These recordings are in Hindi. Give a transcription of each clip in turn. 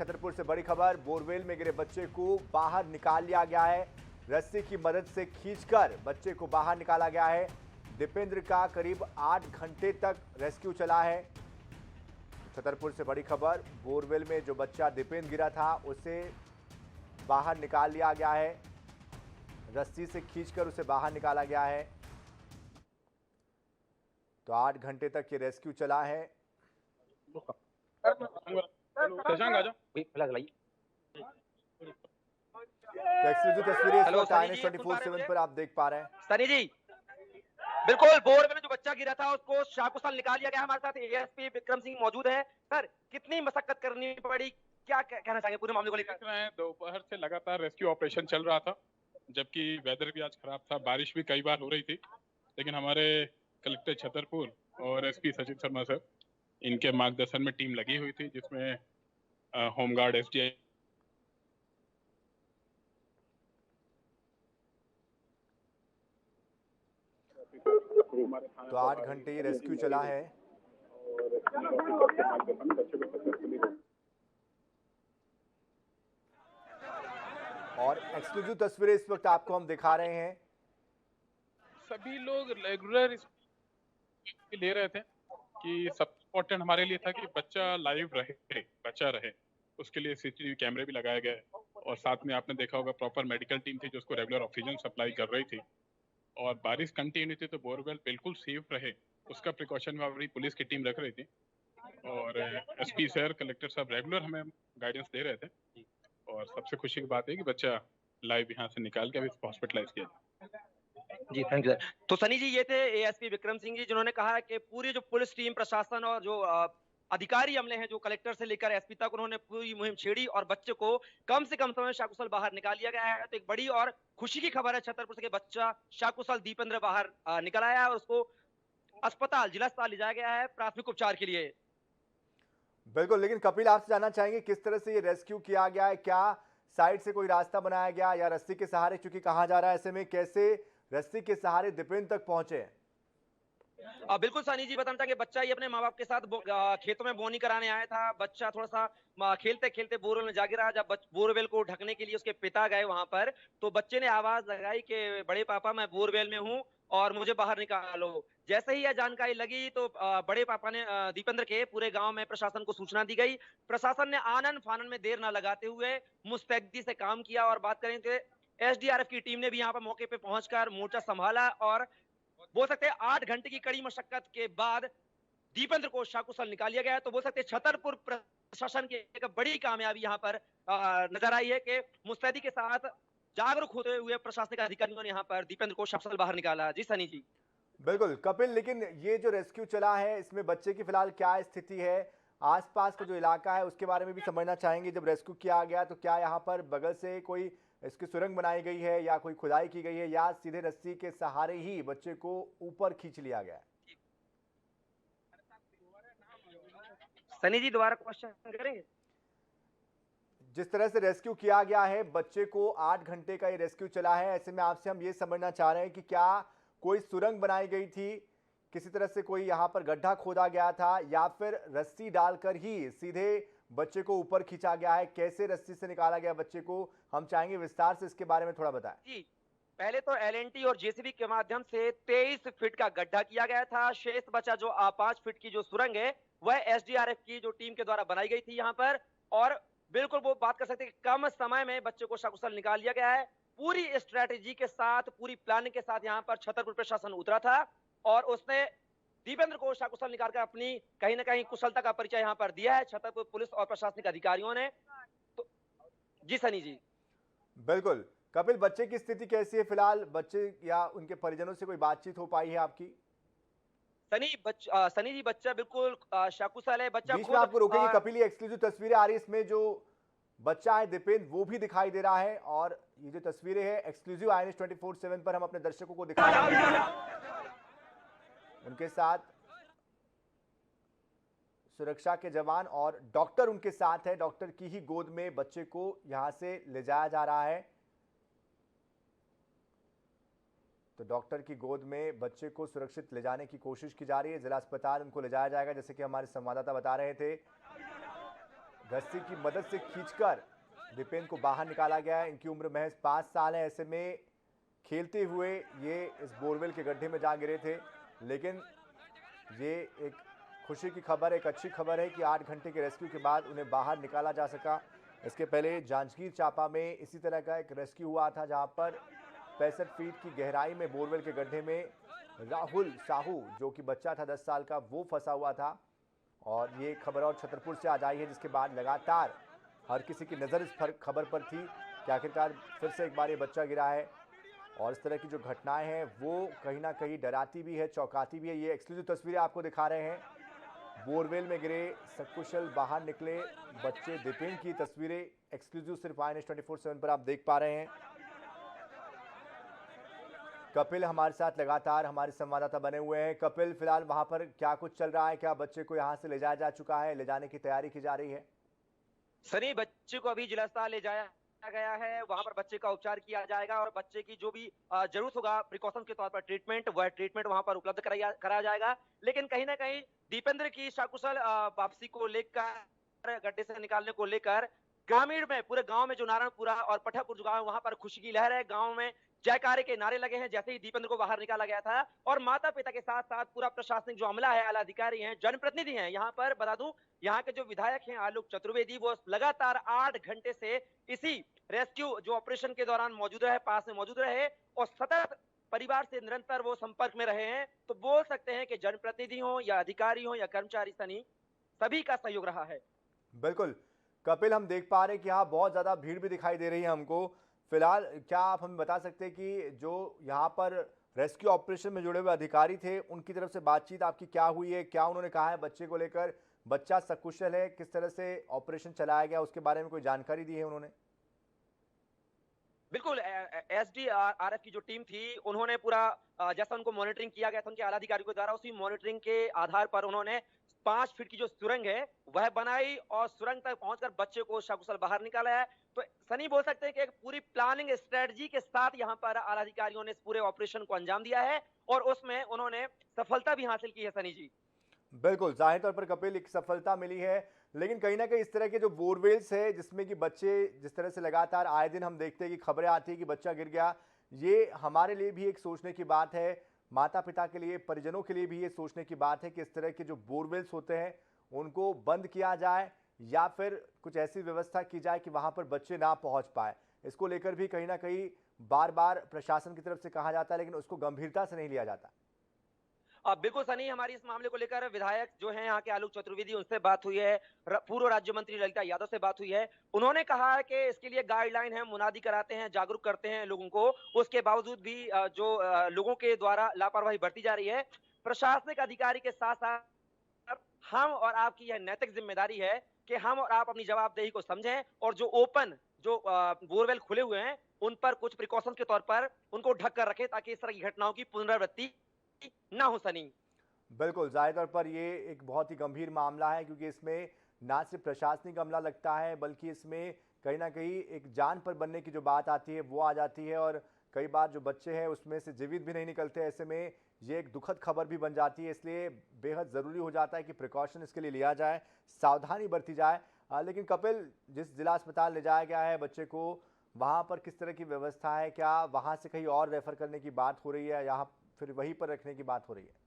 छतरपुर से बड़ी खबर, बोरवेल में गिरे बच्चे को बाहर निकाल लिया गया है। रस्सी की मदद से खींचकर बच्चे को बाहर निकाला गया है। दीपेंद्र का करीब 8 घंटे तक रेस्क्यू चला है। छतरपुर से बड़ी खबर, बोरवेल में जो बच्चा दीपेंद्र गिरा था उसे बाहर निकाल लिया गया है। रस्सी से खींचकर उसे बाहर निकाला गया है। तो 8 घंटे तक ये रेस्क्यू चला है। तो एक्सक्लूसिव तस्वीरें इस वक्त INS 24/7 पर आप देख पा रहे हैं। सनी जी, बिल्कुल बोरवेल में जो बच्चा गिरा था उसको शाकुशल निकाल लिया गया। हमारे साथ एएसपी विक्रम सिंह मौजूद है। सर, कितनी मशक्कत करनी पड़ी, क्या कहना चाहेंगे पूरे मामले को लेकर? दोपहर से लगातार रेस्क्यू ऑपरेशन चल रहा था, जबकि वेदर भी आज खराब था, बारिश भी कई बार हो रही थी, लेकिन हमारे कलेक्टर छतरपुर और एसपी सचिन शर्मा सर, इनके मार्गदर्शन में टीम लगी हुई थी, जिसमें होमगार्ड, एसडीआई तो 8 घंटे ये रेस्क्यू चला है। और एक्सक्लूसिव तस्वीरें इस वक्त आपको हम दिखा रहे हैं। सभी लोग रेगुलर ले रहे थे कि सब इम्पोर्टेंट हमारे लिए था कि बच्चा लाइव रहे, बच्चा रहे। उसके लिए सीसीटीवी कैमरे भी लगाए गए और साथ में आपने देखा होगा प्रॉपर मेडिकल टीम थी जो उसको रेगुलर ऑक्सीजन सप्लाई कर रही थी। और बारिश कंटिन्यू थी तो बोरवेल बिल्कुल सेफ रहे, उसका प्रिकॉशन में हमारी पुलिस की टीम रख रही थी। और एसपी सर, कलेक्टर साहब रेगुलर हमें गाइडेंस दे रहे थे। और सबसे खुशी की बात है कि बच्चा लाइव यहाँ से निकाल के अभी हॉस्पिटलाइज किया। जी, थैंक यू सर। तो सनी जी, ये थे एएसपी विक्रम सिंह जी, जिन्होंने कहा है कि पूरी जो पुलिस टीम, प्रशासन और जो अधिकारी अमले हैं, जो कलेक्टर से लेकर एसपी तक, उन्होंने पूरी मुहिम छेड़ी और बच्चे को कम से कम समय में शाकुशल बाहर निकाल लिया गया है। तो एक बड़ी और खुशी की खबर है छतरपुर से कि बच्चा शाकुशल दीपेंद्र बाहर निकल आया है और उसको अस्पताल, जिला अस्पताल ले जाया गया है प्राथमिक उपचार के लिए। बिल्कुल, लेकिन कपिल आपसे जानना चाहेंगे किस तरह से ये रेस्क्यू किया गया है? क्या साइड से कोई रास्ता बनाया गया या रस्सी के सहारे, चूंकि कहा जा रहा है ऐसे में कैसे रस्सी के सहारे दीपेंद्र तक पहुंचे? बिल्कुल सनी जी, बताना चाहेंगे बच्चा ये अपने माँ बाप के साथ खेतों में बोनी कराने आया था। बच्चा थोड़ा सा खेलते खेलते बोरवेल में जा गिरा। जब बोरवेल को ढकने के लिए उसके पिता गए वहां पर, तो बच्चे ने आवाज लगाई कि बड़े पापा, मैं बोरवेल में हूँ और मुझे बाहर निकालो। जैसे ही यह जानकारी लगी तो बड़े पापा ने, दीपेंद्र के, पूरे गांव में प्रशासन को सूचना दी गई। प्रशासन ने आनन फानन में देर न लगाते हुए मुस्तैदी से काम किया। और बात करें तो एसडीआरएफ की टीम ने भी यहाँ पर मौके पे पहुंचकर मोर्चा संभाला और बोल सकते हैं 8 घंटे की कड़ी मशक्कत के बाद दीपेंद्र को शाकुशल निकाल लिया गया है। तो बोल सकते हैं छतरपुर प्रशासन की एक बड़ी कामयाबी यहाँ पर नजर आई है कि मुस्तैदी के साथ जागरूक होते हुए प्रशासनिक अधिकारियों ने यहाँ पर दीपेंद्र को शाकुशल बाहर निकाला। जी सनी जी। बिल्कुल कपिल, लेकिन ये जो रेस्क्यू चला है इसमें बच्चे की फिलहाल क्या स्थिति है? आसपास का जो इलाका है उसके बारे में भी समझना चाहेंगे। जब रेस्क्यू किया गया तो क्या यहाँ पर बगल से कोई इसकी सुरंग बनाई गई है या कोई खुदाई की गई है या सीधे रस्सी के सहारे ही बच्चे को ऊपर खींच लिया गया है? सनी जी, दोबारा क्वेश्चन करेंगे? जिस तरह से रेस्क्यू किया गया है बच्चे को, 8 घंटे का ये रेस्क्यू चला है, ऐसे में आपसे हम ये समझना चाह रहे हैं कि क्या कोई सुरंग बनाई गई थी, किसी तरह से कोई यहाँ पर गड्ढा खोदा गया था या फिर रस्सी डालकर ही सीधे बच्चे को ऊपर खींचा गया है? कैसे रस्सी से निकाला गया बच्चे को, हम चाहेंगे विस्तार से इसके बारे में थोड़ा बताएं। जी, पहले तो एलएनटी और जेसीबी के माध्यम से 23 फीट का गड्ढा किया गया था। शेष बचा जो 5 फीट की जो सुरंग है, वह एसडीआरएफ की जो टीम के द्वारा बनाई गई थी यहाँ पर। और बिल्कुल वो बात कर सकते हैं कि कम समय में बच्चे को सकुशल निकाल लिया गया है। पूरी स्ट्रेटेजी के साथ, पूरी प्लानिंग के साथ यहाँ पर छतरपुर प्रशासन उतरा था और उसने दीपेंद्र को सकुशल निकालकर अपनी कहीं ना कहीं कुशलता का परिचय यहाँ पर दिया है छतरपुर पुलिस और प्रशासनिक अधिकारियों ने। तो जी सनी जी। बिल्कुल कपिल, बच्चे की स्थिति कैसी है फिलहाल? बच्चे या उनके परिजनों से कोई बातचीत हो पाई है आपकी? सनी जी, बच्चा बिल्कुल सकुशल है। बच्चा बीच में खुद आपको रोकेंगे कपिल, ये एक्सक्लूसिव तस्वीरें आ रही है, इसमें जो बच्चा है दीपेंद्र वो भी दिखाई दे रहा है और ये जो तस्वीरें हैं एक्सक्लूसिव INS 24/7 पर हम अपने दर्शकों को दिखा रहे हैं। उनके साथ सुरक्षा के जवान और डॉक्टर उनके साथ है। डॉक्टर की ही गोद में बच्चे को यहां से ले जाया जा रहा है। तो डॉक्टर की गोद में बच्चे को सुरक्षित ले जाने की कोशिश की जा रही है। जिला अस्पताल उनको ले जाया जाएगा, जैसे कि हमारे संवाददाता बता रहे थे। रस्सी की मदद से खींचकर दीपेंद्र को बाहर निकाला गया है। इनकी उम्र महज 5 साल है। ऐसे में खेलते हुए ये इस बोरवेल के गड्ढे में जा गिरे थे, लेकिन ये एक खुशी की खबर, एक अच्छी खबर है कि 8 घंटे के रेस्क्यू के बाद उन्हें बाहर निकाला जा सका। इसके पहले जांजगीर चांपा में इसी तरह का एक रेस्क्यू हुआ था, जहां पर 65 फीट की गहराई में बोरवेल के गड्ढे में राहुल साहू, जो कि बच्चा था 10 साल का, वो फंसा हुआ था। और ये खबर और छतरपुर से आज आई है, जिसके बाद लगातार हर किसी की नज़र इस खबर पर थी कि आखिरकार फिर से एक बार ये बच्चा गिरा है। और इस तरह की जो घटनाएं हैं वो कहीं ना कहीं डराती भी है, चौंकाती भी है। ये एक्सक्लूसिव तस्वीरें आपको दिखा रहे हैं, बोरवेल में गिरे सकुशल बाहर निकले बच्चे दीपेंद्र की तस्वीरें एक्सक्लूसिव सिर्फ INS 24/7 पर आप देख पा रहे हैं। कपिल हमारे साथ लगातार हमारे संवाददाता बने हुए हैं। कपिल, फिलहाल वहां पर क्या कुछ चल रहा है? क्या बच्चे को यहां से ले जाया जा चुका है? ले जाने की तैयारी की जा रही है? सनी, बच्चे को अभी जिला अस्पताल ले जाया गया है। वहां पर बच्चे का उपचार किया जाएगा और बच्चे की जो भी जरूरत होगा प्रिकॉशन के तौर पर ट्रीटमेंट, वह ट्रीटमेंट वहां पर उपलब्ध कराया जाएगा। लेकिन कहीं ना कहीं दीपेंद्र की सकुशल वापसी को लेकर, गड्ढे से निकालने को लेकर ग्रामीण में, पूरे गांव में, जो नारायणपुरा और पठापुर जो गांव है, वहां पर खुशी की लहर है। गांव में जयकारे के नारे लगे हैं जैसे ही दीपेंद्र को बाहर निकाला गया था। और माता पिता के साथ साथ पूरा प्रशासनिक जो अमला है, आला अधिकारी हैं, जनप्रतिनिधि हैं, यहाँ पर बता दूं, यहाँ के जो विधायक हैं आलोक चतुर्वेदी, वो लगातार 8 घंटे से इसी रेस्क्यू जो ऑपरेशन के दौरान मौजूद रहे, पास में मौजूद रहे और सतत परिवार से निरंतर वो संपर्क में रहे हैं। तो बोल सकते हैं कि जनप्रतिनिधि हो या अधिकारी हो या कर्मचारी, सनी, सभी का सहयोग रहा है। बिल्कुल कपिल, हम देख पा रहे हैं कि यहाँ बहुत ज्यादा भीड़ भी दिखाई दे रही है हमको। फिलहाल क्या आप हमें बता सकते हैं कि जो यहाँ पर रेस्क्यू ऑपरेशन में जुड़े हुए अधिकारी थे, उनकी तरफ से बातचीत आपकी क्या हुई है? क्या उन्होंने कहा है बच्चे को लेकर? बच्चा सकुशल है? किस तरह से ऑपरेशन चलाया गया, उसके बारे में कोई जानकारी दी है उन्होंने? बिल्कुल, SDRF की जो टीम थी, उन्होंने पूरा जैसा उनको मॉनिटरिंग किया गया था उनके आला अधिकारियों के द्वारा, उसी मॉनिटरिंग के आधार पर उन्होंने 5 फीट की जो सुरंग है वह बनाई और सुरंग तक पहुंचकर बच्चे को सकुशल बाहर निकाला है। तो सनी, बोल सकते हैं कि एक पूरी प्लानिंग स्ट्रेटजी के साथ यहाँ पर आला अधिकारियों ने इस पूरे ऑपरेशन को अंजाम दिया है और उसमें उन्होंने सफलता भी हासिल की है। सनी जी, बिल्कुल, जाहिर तौर पर कपिल एक सफलता मिली है, लेकिन कहीं ना कहीं इस तरह के जो बोरवेल्स है जिसमें कि बच्चे, जिस तरह से लगातार आए दिन हम देखते हैं कि खबरें आती है कि बच्चा गिर गया, ये हमारे लिए भी एक सोचने की बात है, माता पिता के लिए, परिजनों के लिए भी ये सोचने की बात है कि इस तरह के जो बोरवेल्स होते हैं उनको बंद किया जाए या फिर कुछ ऐसी व्यवस्था की जाए कि वहां पर बच्चे ना पहुंच पाए। इसको लेकर भी कहीं ना कहीं बार बार प्रशासन की तरफ से कहा जाता है, लेकिन उसको गंभीरता से नहीं लिया जाता। बिल्कुल सनी, हमारी इस मामले को लेकर विधायक जो हैं यहाँ के आलोक चतुर्वेदी, उनसे बात हुई है, पूर्व राज्य मंत्री ललिता यादव से बात हुई है। उन्होंने कहा है कि इसके लिए गाइडलाइन है, मुनादी कराते हैं, जागरूक करते हैं लोगों को। उसके बावजूद भी जो लोगों के द्वारा लापरवाही बरती जा रही है, प्रशासनिक अधिकारी के साथ साथ हम और आपकी यह नैतिक जिम्मेदारी है कि हम और आप अपनी जवाबदेही को समझें और जो ओपन जो बोरवेल खुले हुए हैं उन पर कुछ प्रिकॉशन के तौर पर उनको ढक कर रखें, ताकि इस तरह की घटनाओं की पुनरावृत्ति ना हो। सनी, बिल्कुल, जाहिर तौर पर ये एक बहुत ही गंभीर मामला है, क्योंकि इसमें ना सिर्फ प्रशासनिक अमला लगता है, बल्कि इसमें कहीं ना कहीं एक जान पर बनने की जो बात आती है वो आ जाती है। और कई बार जो बच्चे हैं उसमें से जीवित भी नहीं निकलते। ऐसे में ये एक दुखद खबर भी बन जाती है, इसलिए बेहद ज़रूरी हो जाता है कि प्रिकॉशन इसके लिए लिया जाए, सावधानी बरती जाए। लेकिन कपिल, जिस जिला अस्पताल ले जाया गया है बच्चे को, वहाँ पर किस तरह की व्यवस्था है? क्या वहाँ से कहीं और रेफर करने की बात हो रही है, यहाँ फिर वहीं पर रखने की बात हो रही है?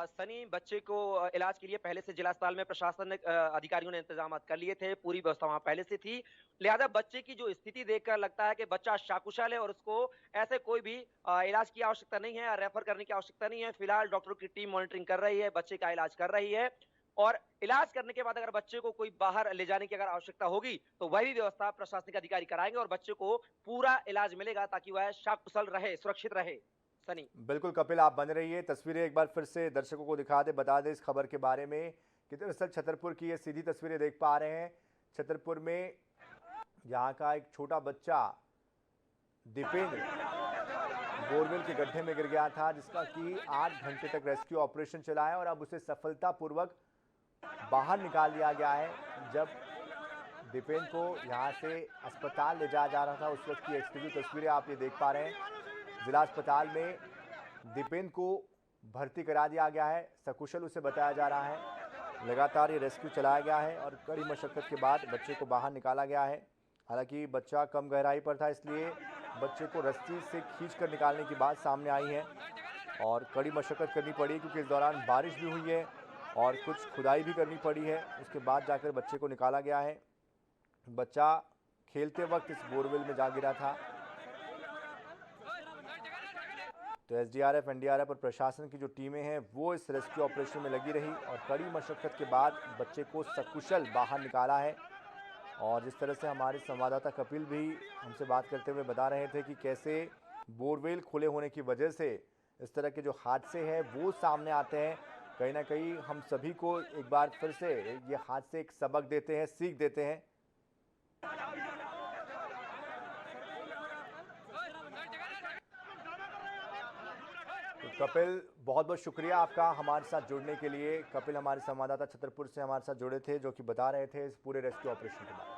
सनी, बच्चे को इलाज के लिए पहले से जिला अस्पताल में प्रशासन अधिकारियों ने इंतजाम कर लिए थे, पूरी व्यवस्था वहां पहले से थी। लिहाजा बच्चे की जो स्थिति देखकर लगता है कि बच्चा सकुशल है और उसको ऐसे कोई भी इलाज की आवश्यकता नहीं है, रेफर करने की आवश्यकता नहीं है। फिलहाल डॉक्टरों की टीम मॉनिटरिंग कर रही है, बच्चे का इलाज कर रही है और इलाज करने के बाद अगर बच्चे को कोई बाहर ले जाने की अगर आवश्यकता होगी तो वही व्यवस्था प्रशासनिक अधिकारी कराएंगे और बच्चे को पूरा इलाज मिलेगा ताकि वह सकुशल रहे, सुरक्षित रहे। सनी, बिल्कुल कपिल, आप बने रहिए। तस्वीरें एक बार फिर से दर्शकों को दिखा दे, बता दे इस खबर के बारे में कि दरअसल छतरपुर की ये सीधी तस्वीरें देख पा रहे हैं। छतरपुर में यहाँ का एक छोटा बच्चा दीपेंद्र बोरवेल के गड्ढे में गिर गया था, जिसका कि 8 घंटे तक रेस्क्यू ऑपरेशन चला है और अब उसे सफलतापूर्वक बाहर निकाल लिया गया है। जब दीपेंद्र को यहाँ से अस्पताल ले जाया जा रहा था उस वक्त की एक्सक्लूसिव तस्वीरें आप ये देख पा रहे हैं। जिला अस्पताल में दीपेंद्र को भर्ती करा दिया गया है, सकुशल उसे बताया जा रहा है। लगातार ये रेस्क्यू चलाया गया है और कड़ी मशक्कत के बाद बच्चे को बाहर निकाला गया है। हालांकि बच्चा कम गहराई पर था, इसलिए बच्चे को रस्सी से खींचकर निकालने की बात सामने आई है और कड़ी मशक्कत करनी पड़ी क्योंकि इस दौरान बारिश भी हुई है और कुछ खुदाई भी करनी पड़ी है। उसके बाद जाकर बच्चे को निकाला गया है। बच्चा खेलते वक्त इस बोरवेल में जा गिरा था। तो एसडीआरएफ, एनडीआरएफ और प्रशासन की जो टीमें हैं वो इस रेस्क्यू ऑपरेशन में लगी रही और कड़ी मशक्कत के बाद बच्चे को सकुशल बाहर निकाला है। और जिस तरह से हमारे संवाददाता कपिल भी हमसे बात करते हुए बता रहे थे कि कैसे बोरवेल खुले होने की वजह से इस तरह के जो हादसे हैं वो सामने आते हैं। कहीं ना कहीं हम सभी को एक बार फिर से ये हादसे एक सबक देते हैं, सीख देते हैं। तो कपिल, बहुत बहुत शुक्रिया आपका हमारे साथ जुड़ने के लिए। कपिल हमारे संवाददाता छतरपुर से हमारे साथ जुड़े थे, जो कि बता रहे थे इस पूरे रेस्क्यू ऑपरेशन के बारे में।